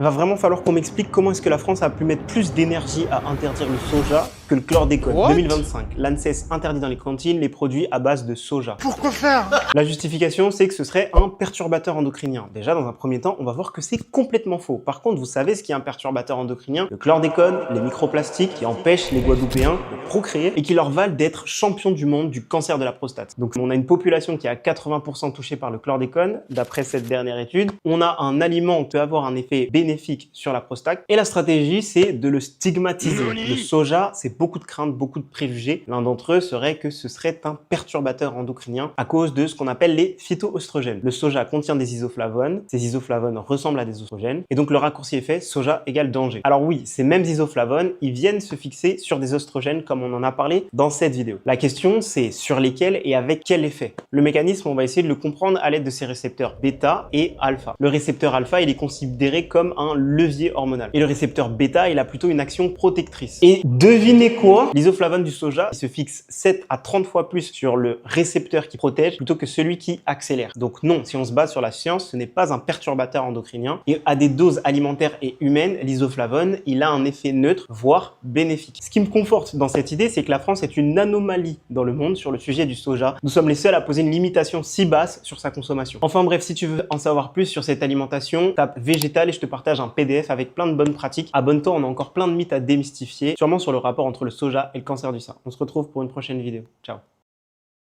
Il va vraiment falloir qu'on m'explique comment est-ce que la France a pu mettre plus d'énergie à interdire le soja que le chlordécone. What 2025, l'ANSES interdit dans les cantines les produits à base de soja. Pourquoi faire? La justification, c'est que ce serait un perturbateur endocrinien. Déjà, dans un premier temps, on va voir que c'est complètement faux. Par contre, vous savez ce qui est un perturbateur endocrinien? Le chlordécone, les microplastiques qui empêchent les Guadeloupéens de procréer et qui leur valent d'être champions du monde du cancer de la prostate. Donc, on a une population qui est à 80% touchée par le chlordécone, d'après cette dernière étude. On a un aliment qui peut avoir un effet bénéfique sur la prostate. Et la stratégie, c'est de le stigmatiser. Le soja, c'est beaucoup de craintes, beaucoup de préjugés. L'un d'entre eux serait que ce serait un perturbateur endocrinien à cause de ce qu'on appelle les phytoœstrogènes. Le soja contient des isoflavones. Ces isoflavones ressemblent à des oestrogènes. Et donc, le raccourci est fait, soja égale danger. Alors oui, ces mêmes isoflavones, ils viennent se fixer sur des oestrogènes comme on en a parlé dans cette vidéo. La question, c'est sur lesquels et avec quel effet. Le mécanisme, on va essayer de le comprendre à l'aide de ces récepteurs bêta et alpha. Le récepteur alpha, il est considéré comme un levier hormonal. Et le récepteur bêta, il a plutôt une action protectrice. Et devinez quoi? L'isoflavone du soja, il se fixe 7 à 30 fois plus sur le récepteur qui protège plutôt que celui qui accélère. Donc non, si on se base sur la science, ce n'est pas un perturbateur endocrinien. Et à des doses alimentaires et humaines, l'isoflavone, il a un effet neutre, voire bénéfique. Ce qui me conforte dans cette idée, c'est que la France est une anomalie dans le monde sur le sujet du soja. Nous sommes les seuls à poser une limitation si basse sur sa consommation. Enfin bref, si tu veux en savoir plus sur cette alimentation, tape végétal et je te partage un PDF avec plein de bonnes pratiques. Abonne-toi, on a encore plein de mythes à démystifier, sûrement sur le rapport entre le soja et le cancer du sein. On se retrouve pour une prochaine vidéo. Ciao.